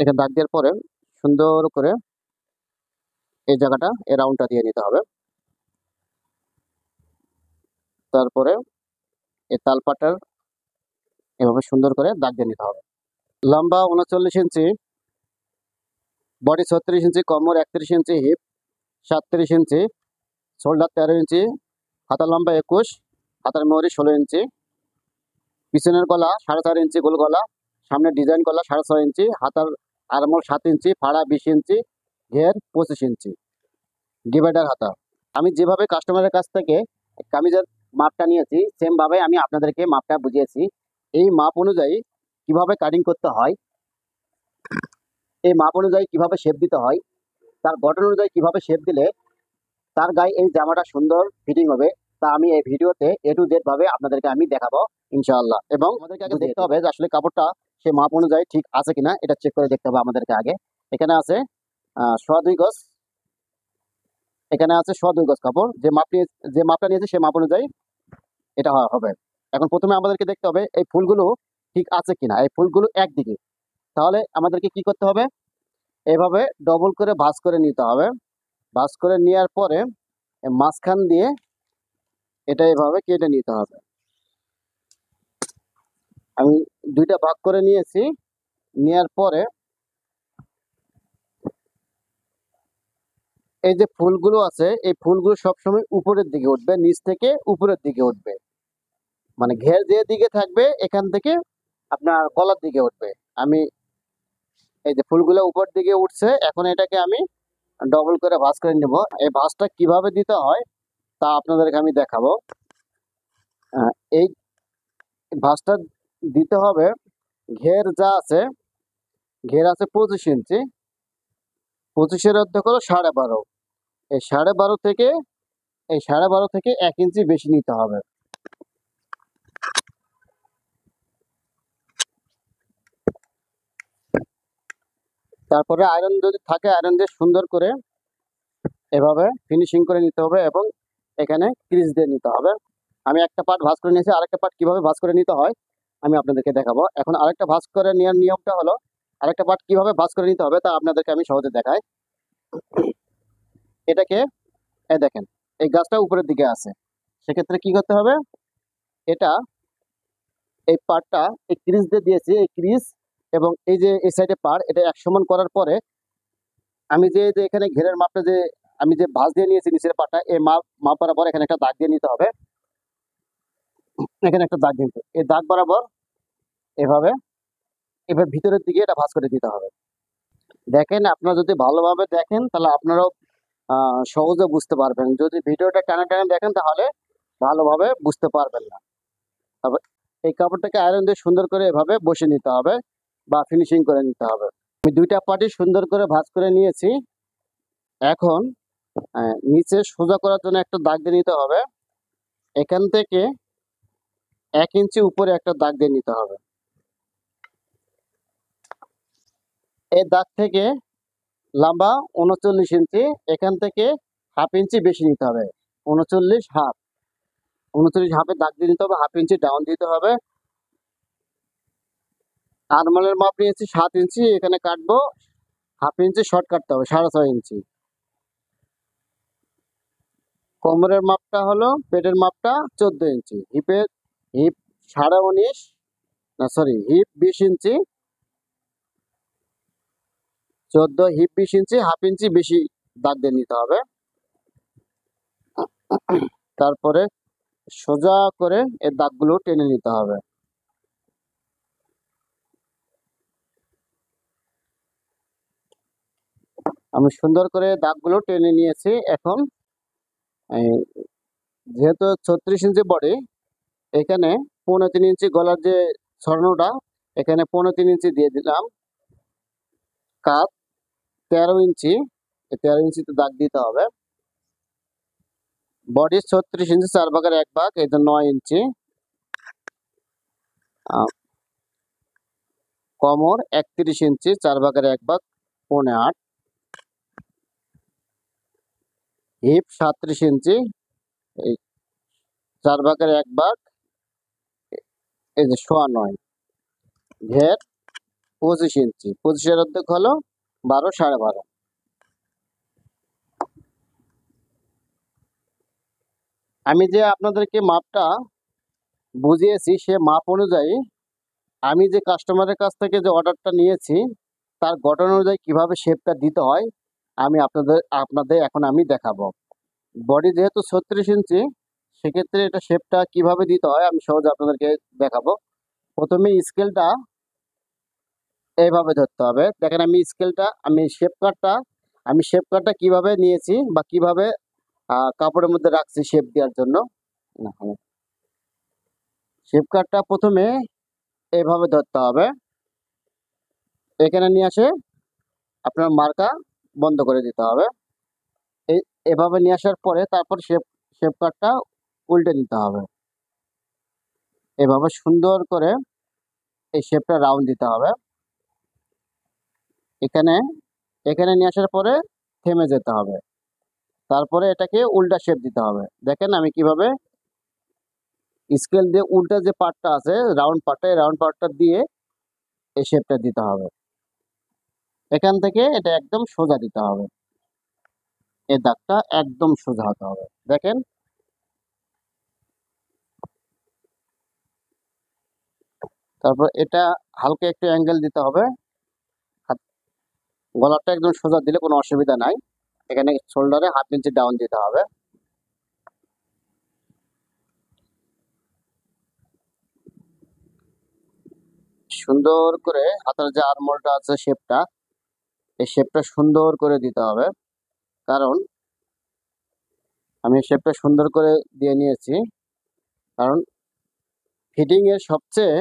এখানে দাগ দেওয়ার পরে সুন্দর করে এই জায়গাটা এই রাউন্ডটা দিয়ে নিতে হবে। তারপরে এই তালপাটার এভাবে সুন্দর করে দাগ দিয়ে নিতে হবে। লম্বা 39 ইঞ্চি, বডি 36 ইঞ্চি, কোমর 31 ইঞ্চি, হিপ 37 ইঞ্চি, শোল্ডার 13 ইঞ্চি, হাতার লম্বা 21, হাতার মোহরি 16 ইঞ্চি, পিছনের গলা 4.5 ইঞ্চি গোল গলা, সামনে ডিজাইন গলা 6.5 ইঞ্চি, হাতার আরমোল 7 ইঞ্চি, ফাড়া 20 ইঞ্চি, ঘের 25 ইঞ্চি, ডিভাইডার হাতা। আমি যেভাবে কাস্টমারের কাছ থেকে কামিজের মাপটা নিয়েছি সেম ভাবে আমি আপনাদেরকে মাপটা বুঝিয়েছি। এই মাপ অনুযায়ী কিভাবে কাটিং করতে হয়, এই মাপ অনুযায়ী কিভাবে শেপ দিতে হয়, তার গঠন অনুযায়ী কিভাবে শেপ দিলে তার গায়ে এই জামাটা সুন্দর ফিটিং হবে, তা আমি এই ভিডিওতে A to Z ভাবে আপনাদেরকে আমি দেখাবো ইনশাআল্লাহ। এবং আমাদেরকে আগে দেখতে হবে যে আসলে কাপড়টা সেই মাপ অনুযায়ী ঠিক আছে কিনা, এটা চেক করে দেখতে হবে আমাদেরকে আগে। এখানে আছে 2.25 গজ, এখানে আছে 2.25 গজ কাপড়। যে মাপটা নিয়েছে সেই মাপ অনুযায়ী এটা হবে। এখন প্রথমে আমাদেরকে দেখতে হবে এই ফুলগুলো ঠিক আছে কিনা, এই ফুলগুলো একদিকে। তাহলে আমাদেরকে কি করতে হবে, এভাবে ডবল করে ভাঁজ করে নিতে হবে। ভাঁজ করে নেওয়ার পরে মাঝখান দিয়ে এটা এভাবে কেটে নিতে হবে। আমি দুইটা ভাগ করে নিয়েছি। নেওয়ার পরে এই যে ফুলগুলো আছে এই ফুলগুলো সবসময় উপরের দিকে উঠবে, নিচ থেকে উপরের দিকে উঠবে, মানে ঘের যে দিকে থাকবে এখান থেকে আপনার গলার দিকে উঠবে। আমি এই যে ফুলগুলো উপর দিকে উঠছে, এখন এটাকে আমি ডবল করে ভাঁজ করে নেব। এই ভাঁজটা কিভাবে দিতে হয় তা আপনাদেরকে আমি দেখাবো। এই ভাঁজটা দিতে হবে, ঘের যা আছে, ঘের আছে 25 ইঞ্চি, 25-এর অর্ধেক হলো 12.5। এই 12.5 থেকে 1 ইঞ্চি বেশি নিতে হবে। তারপরে আয়রন যদি থাকে আয়রন দিয়ে সুন্দর করে এভাবে ফিনিশিং করে নিতে হবে এবং এখানে ক্রিজ দিয়ে নিতে হবে। আমি একটা পার্ট ভাঁজ করে নিয়েছি, আরেকটা পার্ট কিভাবে ভাঁজ করে নিতে হয় আমি আপনাদেরকে দেখাবো। এখন আরেকটা ভাঁজ করে নেওয়ার নিয়মটা হলো, আরেকটা পার্ট কিভাবে ভাঁজ করে নিতে হবে তা আপনাদেরকে আমি সহজে দেখাই। এটাকে দেখেন এই গাছটা উপরের দিকে আছে, সেক্ষেত্রে কি করতে হবে, এটা এই পার্টটা এই ক্রিজ দিয়ে দিয়েছি, এই ক্রিজ এবং এই যে এই সাইডে পার্ট এটা এক সমান করার পরে আমি যে এখানে ঘেরের মাপটা যে আমি যে ভাঁজ দিয়ে নিয়েছি নিচের পার্টটা, এই মাপ বরাবর এখানে একটা দাগ দিয়ে নিতে হবে। এখানে একটা দাগ দিতে, এই দাগ বরাবর এভাবে এবার ভিতরের দিকে এটা ভাঁজ করে দিতে হবে। দেখেন আপনারা যদি ভালোভাবে দেখেন তাহলে আপনারাও সহজে বুঝতে পারবেন। যদি ভিডিওটা টানা টানা দেখেন তাহলে ভালোভাবে বুঝতে পারবেন না। তবে এই কাপড়টাকে আয়রন দিয়ে সুন্দর করে এভাবে বসে নিতে হবে বা ফিনিশিং করে নিতে হবে। আমি দুইটা পার্টি সুন্দর করে ভাঁজ করে নিয়েছি। এখন নিচে সোজা করার জন্য একটা দাগ দিয়ে নিতে হবে। এখান থেকে 1 ইঞ্চি উপরে একটা দাগ দিয়ে নিতে হবে। এই দাগ থেকে লম্বা 39 ইঞ্চি, এখান থেকে 1/2 ইঞ্চি বেশি নিতে হবে। 39 হাফে দাগ দিয়ে নিতে হবে, 1/2 ইঞ্চি ডাউন দিতে হবে। আরমোলের মাপ নিয়েছি 7 ইঞ্চি, এখানে কাটবো 1/2 ইঞ্চি শর্ট কাটতে হবে, 6.5 ইঞ্চি। কোমরের মাপটা হলো, পেটের মাপটা 14 ইঞ্চি, হিপ 19.5 না সরি হিপ 20 ইঞ্চি, 14 হিপ 20 ইঞ্চি, 1/2 ইঞ্চি বেশি দাগ দিয়ে নিতে হবে। তারপরে সোজা করে এই দাগগুলো টেনে নিতে হবে। আমি সুন্দর করে দাগগুলো টেনে নিয়েছি। এখন যেহেতু 36 ইঞ্চি বডি, এখানে 3.5 ইঞ্চি গলার যে স্বর্ণটা এখানে 3.5 ইঞ্চি দিয়ে দিলাম। কাপ 13 ইঞ্চি, 13 ইঞ্চিতে দাগ দিতে হবে। বডি 36 ইঞ্চি, 4/1 ভাগ, এই 9 ইঞ্চি। কোমর 31 ইঞ্চি, 4/1 ভাগ, 7.5। হিপ 37 ইঞ্চি, এই 4/1 ভাগ, এই যে 9.25। ঘের 25 ইঞ্চি, 25-এর অর্ধেক হলো 12, 12.5। আমি যে আপনাদেরকে মাপটা বুঝিয়েছি সে মাপ অনুযায়ী আমি যে কাস্টমারের কাছ থেকে যে অর্ডারটা নিয়েছি তার গঠন অনুযায়ী কিভাবে শেপটা দিতে হয় আমি আপনাদের এখন আমি দেখাবো। বডি যেহেতু 36 ইঞ্চি, সেক্ষেত্রে এটা শেপটা কিভাবে দিতে হয় আমি সহজে আপনাদেরকে দেখাবো। প্রথমে স্কেলটা এইভাবে ধরতে হবে। দেখেন আমি শেপ কাটটা কিভাবে নিয়েছি বা কিভাবে কাপড়ের মধ্যে রাখছি শেপ দেওয়ার জন্য। শেপ কাটটা প্রথমে এইভাবে ধরতে হবে, এখানে নিয়ে আসে আপনার মার্কা বন্ধ করে দিতে হবে। এভাবে নিয়ে আসার পরে তারপর শেপ কাটটা উল্টে নিতে হবে। এভাবে সুন্দর করে এই শেপটা রাউন্ড দিতে হবে। এখানে এখানে নিয়ে আসার পরে থেমে যেতে হবে, তারপরে এটাকে উল্টা শেপ দিতে হবে। দেখেন আমি কিভাবে স্কেল দিয়ে উল্টা যে পার্টটা আছে রাউন্ড পার্টটা, এই রাউন্ড পার্টটা দিয়ে এই শেপটা দিতে হবে। এখান থেকে এটা একদম সোজা দিতে হবে, এই দাগটা একদম সোজা হতে হবে। দেখেন তারপর এটা হালকা একটু অ্যাঙ্গেল দিতে হবে। গলাটা একদম সোজা দিলে কোনো অসুবিধা নাই। এখানে শোল্ডারে 1/2 ইঞ্চি ডাউন দিতে হবে। সুন্দর করে হাতার যে আরমোলটা আছে শেপটা, এই শেপটা সুন্দর করে দিতে হবে। কারণ আমি শেপটা সুন্দর করে দিয়ে নিয়েছি, কারণ ফিটিং এর সবচেয়ে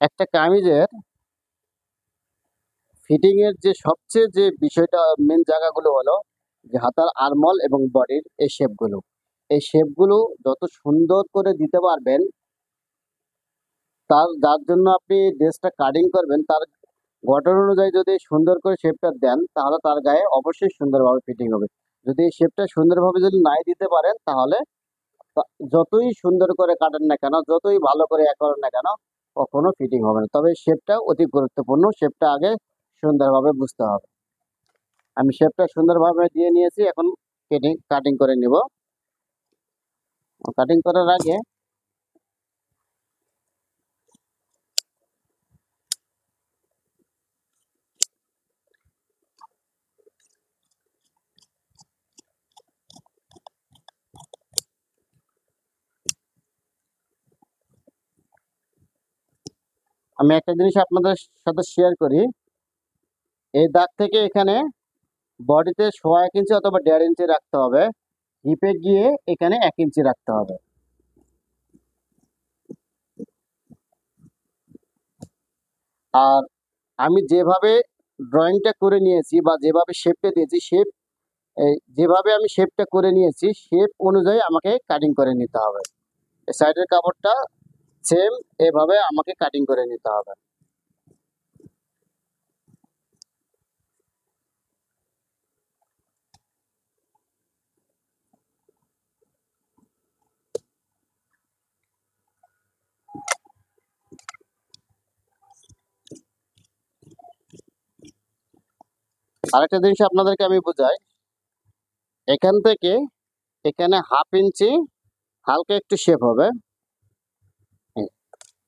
একটা কামিজের ফিটিং এর যে সবচেয়ে যে বিষয়টা মেন জায়গাগুলো হলো যে হাতার আরমল এবং বডির এই শেপগুলো যত সুন্দর করে দিতে পারবেন, যার জন্য আপনি ড্রেসটা কাটিং করবেন তার গঠন অনুযায়ী যদি সুন্দর করে শেপটা দেন তাহলে তার গায়ে অবশ্যই সুন্দরভাবে ফিটিং হবে। যদি এই শেপটা সুন্দরভাবে যদি নাই দিতে পারেন তাহলে যতই সুন্দর করে কাটেন না কেন, যতই ভালো করে করেন না কেন, কখনো ফিটিং হবে না। তবে শেপটা অতি গুরুত্বপূর্ণ, শেপটা আগে সুন্দরভাবে বুঝতে হবে। আমি শেপটা সুন্দরভাবে দিয়ে নিয়েছি, এখন কাটিং করে নিব। কাটিং করার আগে আমি একটা জিনিস আপনাদের সাথে শেয়ার করি। এই দাগ থেকে এখানে বডিতে 1.5 ইঞ্চি অথবা 1.5 ইঞ্চি রাখতে হবে, হিপে গিয়ে এখানে 1 ইঞ্চি রাখতে হবে। আর আমি যেভাবে ড্রয়িংটা করে নিয়েছি বা যেভাবে শেপটা দিয়েছি, যেভাবে আমি শেপটা করে নিয়েছি শেপ অনুযায়ী আমাকে কাটিং করে নিতে হবে। এই সাইডের কাপড়টা সেম এভাবে আমাকে কাটিং করে নিতে হবে। আরেকটা জিনিস আপনাদেরকে আমি বোঝাই, এখান থেকে এখানে 1/2 ইঞ্চি হালকা একটু শেপ হবে,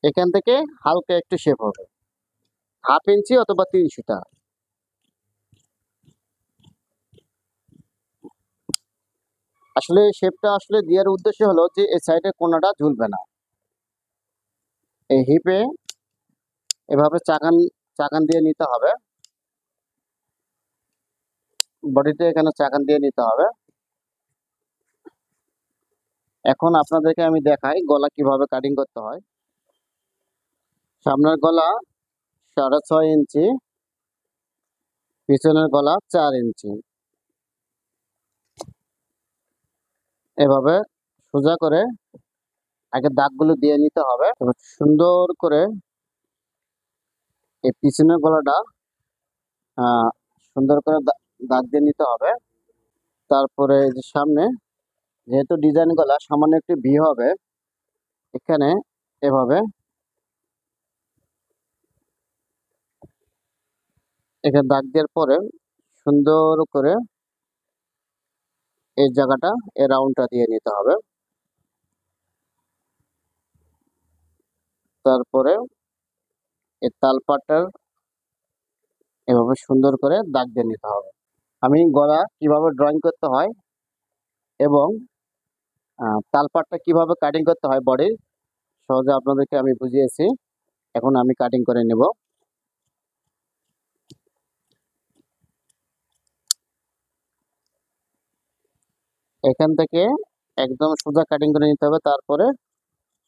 এখান থেকে হালকা একটু শেপ হবে 1/2 ইঞ্চি অথবা 3 সুতা। আসলে শেপটা আসলে দেওয়ার উদ্দেশ্য হলো যে এই সাইডের কোনাটা ঝুলবে না। এই হিপে এভাবে চাকান চাকান দিয়ে নিতে হবে, বডিতে এখানে চাকান দিয়ে নিতে হবে। এখন আপনাদেরকে আমি দেখাই গলা কিভাবে কাটিং করতে হয়। সামনের গলা 6.5 ইঞ্চি, পিছনের গলা 4 ইঞ্চি। এভাবে সোজা করে আগে দাগগুলো দিয়ে নিতে হবে। সুন্দর করে এই পিছনের গলাটা সুন্দর করে দাগ দিয়ে নিতে হবে। তারপরে এই যে সামনে যেহেতু ডিজাইন গলা সামান্য একটু ভি হবে, এখানে এভাবে এখানে দাগ দেওয়ার পরে সুন্দর করে এই জায়গাটা এই রাউন্ডটা দিয়ে নিতে হবে। তারপরে এই তালপাটার এভাবে সুন্দর করে দাগ দিয়ে নিতে হবে। আমি গলা কিভাবে ড্রয়িং করতে হয় এবং তালপাটটা কিভাবে কাটিং করতে হয় বডির সহজে আপনাদেরকে আমি বুঝিয়েছি। এখন আমি কাটিং করে নেব। এখান থেকে একদম সোজা কাটিং করে নিতে হবে, তারপরে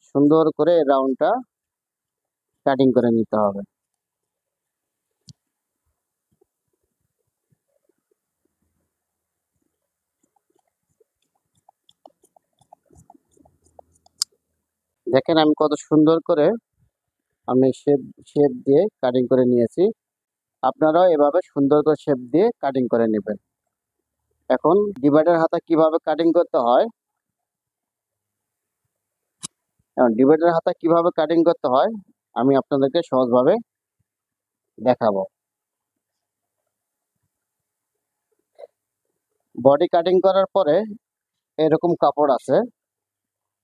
সুন্দর করে রাউন্ডটা কাটিং করে নিতে হবে। দেখেন আমি কত সুন্দর করে আমি শেপ শেপ দিয়ে কাটিং করে নিয়েছি। আপনারাও এভাবে সুন্দর করে শেপ দিয়ে কাটিং করে নেবেন। এখন ডিভাইডার হাতা কিভাবে কাটিং করতে হয়, ডিভাইডার হাতা কিভাবে কাটিং করতে হয় আমি আপনাদেরকে সহজভাবে দেখাবো। বডি কাটিং করার পরে এরকম কাপড় আছে,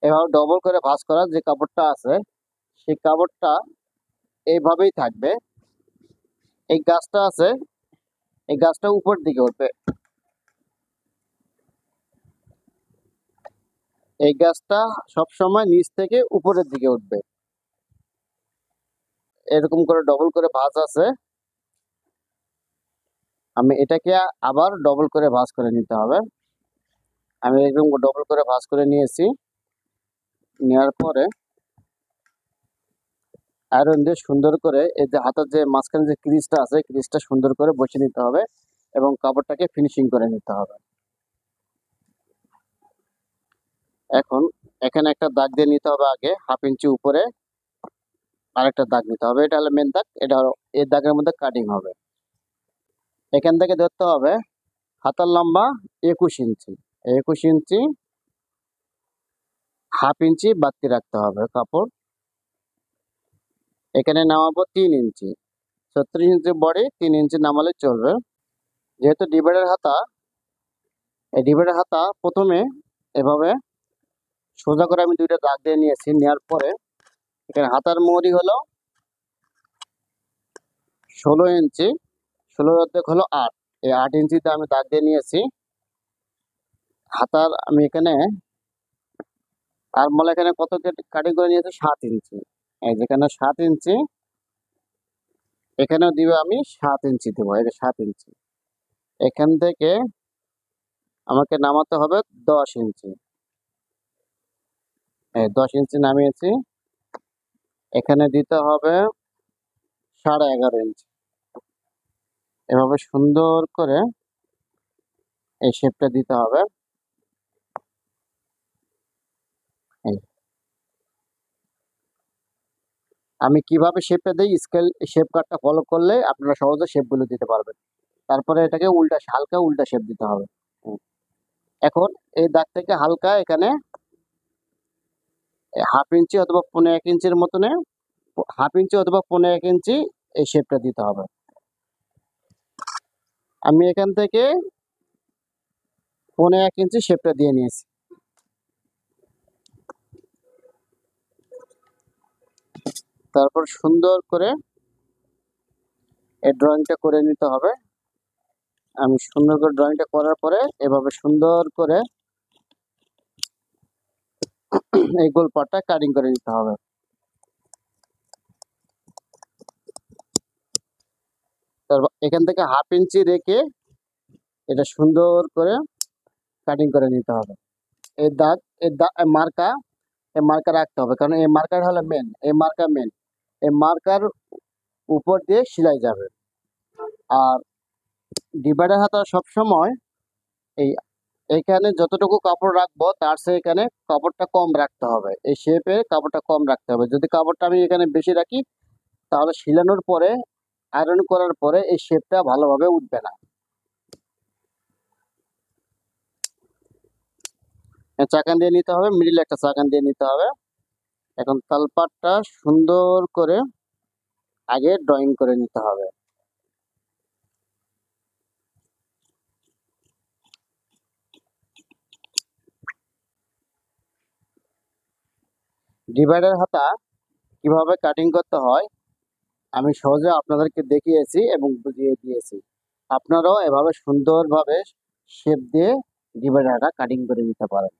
এভাবে ডবল করে ভাঁজ করা যে কাপড়টা আছে সেই কাপড়টা এইভাবেই থাকবে। এই গাছটা আছে, এই গাছটা উপর দিকে উঠবে। এই গাছটা সবসময় নিচ থেকে উপরের দিকে উঠবে। এরকম করে ডবল করে ভাঁজ আছে, আমি এটাকে আবার ডবল করে ভাঁজ করে নিতে হবে। আমি এরকম ডবল করে ভাঁজ করে নিয়েছি। নেওয়ার পরে আয়রন দিয়ে সুন্দর করে এই যে হাতের যে মাঝখানে যে ক্রিজটা আছে ক্রিজটা সুন্দর করে বসিয়ে নিতে হবে এবং কাপড়টাকে ফিনিশিং করে নিতে হবে। এখন এখানে একটা দাগ দিয়ে নিতে হবে, আগে 1/2 ইঞ্চি উপরে আরেকটা দাগ নিতে হবে। এটা হলো মেন দাগ, এটা হলো এই দাগের মধ্যে কাটিং হবে। এখান থেকে ধরতে হবে হাতার লম্বা 21 ইঞ্চি, 21 ইঞ্চি 1/2 ইঞ্চি বাড়তি রাখতে হবে কাপড়। এখানে নামাবো 3 ইঞ্চি, 36 ইঞ্চি বডি, 3 ইঞ্চি নামালে চলবে। যেহেতু ডিভাইডার হাতা, এই ডিভাইডার হাতা প্রথমে এভাবে সোজা করে আমি দুইটা দাগ দিয়ে নিয়েছি। নেওয়ার পরে এখানে হাতার মোহরি হলো 16 ইঞ্চি, 16 অর্ধেক হলো 8, এই 8 ইঞ্চিতে আমি দাগ দিয়ে নিয়েছি। হাতার আমি এখানে আর মলে এখানে কত কাটিং করে নিয়েছি 7 ইঞ্চি, এই যেখানে 7 ইঞ্চি এখানেও দিবে আমি 7 ইঞ্চি দেবো, এটা 7 ইঞ্চি। এখান থেকে আমাকে নামাতে হবে 10 ইঞ্চি, এই 10 ইঞ্চি নামিয়েছি। এখানে দিতে হবে 11.5 ইঞ্চি। এভাবে সুন্দর করে এই শেপটা দিতে হবে। এই আমি কিভাবে শেপটা দিই, স্কেল শেপ কাটটা ফলো করলে আপনারা সহজে শেপগুলো দিতে পারবেন। তারপরে এটাকে উল্টা হালকা উল্টা শেপ দিতে হবে। এখন এই দাগ থেকে হালকা এখানে 1/2 ইঞ্চি অথবা 1.5 ইঞ্চির মতনে, 1/2 ইঞ্চি অথবা 1.5 ইঞ্চি এই শেপটা দিতে হবে। আমি এখান থেকে 1.5 ইঞ্চি শেপটা দিয়ে নিয়েছি। তারপর সুন্দর করে এই ড্রয়িংটা করে নিতে হবে। আমি সুন্দর করে ড্রয়িংটা করার পরে এভাবে সুন্দর করে এই গোল পাটটা কাটিং করে নিতে হবে। তারপর এখান থেকে 1/2 ইঞ্চি রেখে এটা সুন্দর করে কাটিং করে নিতে হবে। এই দাগ এই মার্কা, এই মার্কা রাখতে হবে, কারণ এই মার্কার হলো মেন, এই মার্কা মেন, এই মার্কার উপর দিয়ে সেলাই যাবে। আর ডিভাইডার হাতা সবসময় এই এখানে যতটুকু কাপড় রাখবো তার চেয়ে এখানে কাপড়টা কম রাখতে হবে, এই শেপে কাপড়টা কম রাখতে হবে। যদি কাপড়টা আমি এখানে বেশি রাখি তাহলে সিলানোর পরে আয়রন করার পরে এই শেপটা ভালোভাবে উঠবে না। চাকান দিয়ে নিতে হবে, মিডিলে একটা চাকান দিয়ে নিতে হবে। এখন তালপাটটা সুন্দর করে আগে ড্রয়িং করে নিতে হবে। ডিভাইডার হাতা কিভাবে কাটিং করতে হয় আমি সহজে আপনাদেরকে দেখিয়েছি এবং বুঝিয়ে দিয়েছি। আপনারাও এভাবে সুন্দরভাবে শেপ দিয়ে ডিভাইডারটা কাটিং করে নিতে পারেন।